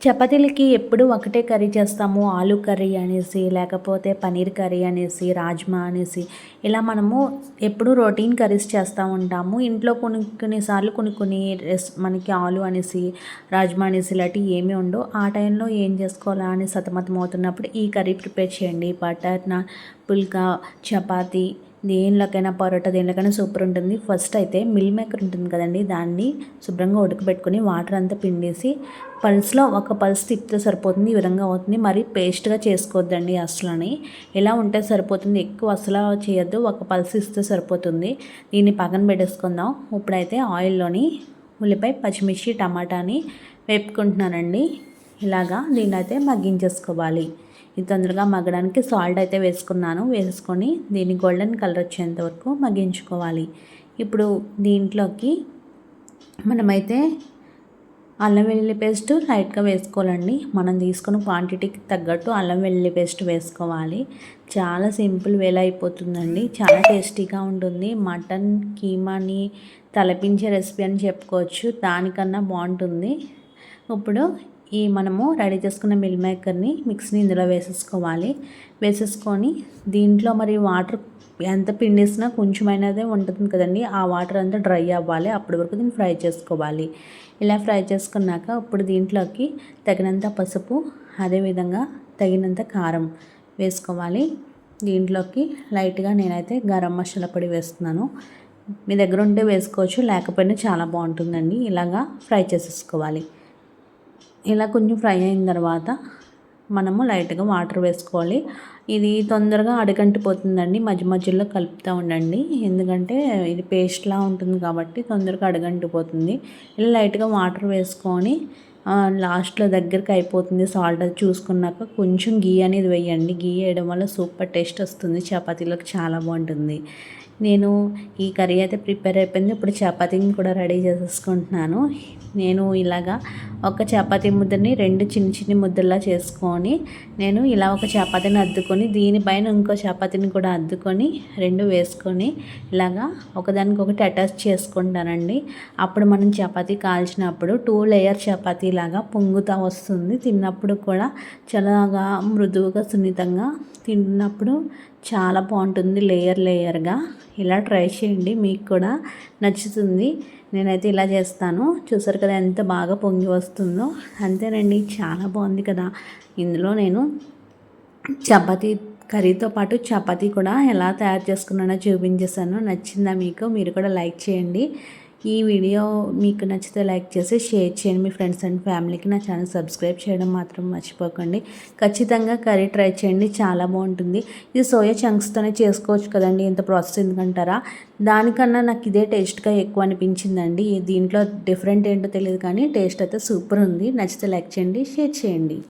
చపాతీలకి ఎప్పుడు ఒకటే కర్రీ చేస్తాము. ఆలు కర్రీ అనేసి, లేకపోతే పన్నీర్ కర్రీ అనేసి, రాజ్మా అనేసి ఇలా మనము ఎప్పుడూ రొటీన్ కర్రీస్ చేస్తూ ఉంటాము. ఇంట్లో కొన్నిసార్లు కొన్ని మనకి ఆలు అనేసి, రాజ్మా అనేసి ఇలాంటివి ఏమీ ఉండవు. ఆ టైంలో ఏం చేసుకోవాలా అని సతమతం అవుతున్నప్పుడు ఈ కర్రీ ప్రిపేర్ చేయండి. బటర్ నాన్, పుల్కా, చపాతీ దేనిలోకైనా పరోటా దేనిలోకైనా సూపర్ ఉంటుంది. ఫస్ట్ అయితే మిల్ మేకర్ ఉంటుంది కదండి, దాన్ని శుభ్రంగా ఉడకబెట్టుకొని వాటర్ అంతా పిండేసి పల్స్లో ఒక పల్స్ తిప్పితే సరిపోతుంది. ఈ విధంగా అవుతుంది. మరి పేస్ట్గా చేసుకోవద్దండి అసలని. ఇలా ఉంటే సరిపోతుంది. ఎక్కువ అసలు చేయొద్దు, ఒక పల్స్ ఇస్తే సరిపోతుంది. దీన్ని పక్కన పెట్టేసుకుందాం. ఇప్పుడైతే ఆయిల్లోని ఉల్లిపాయ, పచ్చిమిర్చి, టమాటాని వేపుకుంటున్నానండి. ఇలాగా దీన్ని అయితే మగ్గించేసుకోవాలి. ఇది తొందరగా మగ్గడానికి సాల్ట్ అయితే వేసుకొని దీన్ని గోల్డెన్ కలర్ వచ్చేంత వరకు మగ్గించుకోవాలి. ఇప్పుడు దీంట్లోకి మనమైతే అల్లం వెల్లుల్లి పేస్ట్ లైట్గా వేసుకోవాలండి. మనం తీసుకున్న క్వాంటిటీకి తగ్గట్టు అల్లం వెల్లుల్లి పేస్ట్ వేసుకోవాలి. చాలా సింపుల్ వేలో అయిపోతుందండి. చాలా టేస్టీగా ఉంటుంది. మటన్ కీమాని తలపించే రెసిపీ అని చెప్పుకోవచ్చు. దానికన్నా బాగుంటుంది. ఇప్పుడు మనము రెడీ చేసుకున్న మిల్ మేకర్ని మిక్స్ని ఇందులో వేసేసుకొని దీంట్లో మరి వాటర్ ఎంత పిండేసినా కొంచెమైనదే ఉంటుంది కదండి. ఆ వాటర్ అంతా డ్రై అవ్వాలి. అప్పటి వరకు దీన్ని ఫ్రై చేసుకోవాలి. ఇలా ఫ్రై చేసుకున్నాక ఇప్పుడు దీంట్లోకి తగినంత పసుపు, అదేవిధంగా తగినంత కారం వేసుకోవాలి. దీంట్లోకి లైట్గా నేనైతే గరం మసాలా పొడి వేస్తున్నాను. మీ దగ్గర ఉంటే వేసుకోవచ్చు, లేకపోయినా చాలా బాగుంటుందండి. ఇలాగా ఫ్రై చేసేసుకోవాలి. ఇలా కొంచెం ఫ్రై అయిన తర్వాత మనము లైట్గా వాటర్ వేసుకోవాలి. ఇది తొందరగా అడుగంటిపోతుందండి. మధ్య మధ్యలో కలుపుతూ ఉండండి, ఎందుకంటే ఇది పేస్ట్లా ఉంటుంది కాబట్టి తొందరగా అడుగంటిపోతుంది. ఇలా లైట్గా వాటర్ వేసుకొని లాస్ట్లో దగ్గరికి అయిపోతుంది. సాల్ట్ అది చూసుకున్నాక కొంచెం గీ అనేది వేయండి. గీ వేయడం వల్ల సూపర్ టేస్ట్ వస్తుంది. చపాతీలకు చాలా బాగుంటుంది. నేను ఈ కర్రీ అయితే ప్రిపేర్ అయిపోయింది. ఇప్పుడు చపాతీని కూడా రెడీ చేసేసుకుంటున్నాను. నేను ఇలాగా ఒక చపాతీ ముద్దని 2 చిన్న ముద్దల్లా చేసుకొని నేను ఇలా ఒక చపాతీని అద్దుకొని దీనిపైన ఇంకో చపాతీని కూడా అద్దుకొని 2 వేసుకొని ఇలాగా ఒకదానికొకటి అటాచ్ చేసుకుంటానండి. అప్పుడు మనం చపాతీ కాల్చినప్పుడు 2 లేయర్ చపాతీ లాగా పొంగుతూ వస్తుంది. తిన్నప్పుడు కూడా చాలా మృదువుగా సున్నితంగా తిన్నప్పుడు చాలా బాగుంటుంది. లేయర్గా ఇలా ట్రై చేయండి, మీకు కూడా నచ్చుతుంది. నేనైతే ఇలా చేస్తాను. చూసారు కదా ఎంత బాగా పొంగి వస్తుందో. అంతేనండి, చాలా బాగుంది కదా. ఇందులో నేను చపాతీ కర్రీతో పాటు చపాతీ కూడా ఎలా తయారు చేసుకున్నానో చూపించేసాను. నచ్చిందా మీకు? మీరు కూడా లైక్ చేయండి. ఈ వీడియో మీకు నచ్చితే లైక్ చేసి షేర్ చేయండి మీ ఫ్రెండ్స్ అండ్ ఫ్యామిలీకి. నా ఛానల్ సబ్స్క్రైబ్ చేయడం మాత్రం మర్చిపోకండి. ఖచ్చితంగా కర్రీ ట్రై చేయండి, చాలా బాగుంటుంది. ఇది సోయా చంక్స్తోనే చేసుకోవచ్చు కదండి, ఇంత ప్రాసెస్ ఎందుకంటారా? దానికన్నా నాకు ఇదే టేస్ట్గా ఎక్కువ అనిపించిందండి. దీంట్లో డిఫరెంట్ ఏంటో తెలియదు కానీ టేస్ట్ అయితే సూపర్ ఉంది. నచ్చితే లైక్ చేయండి, షేర్ చేయండి.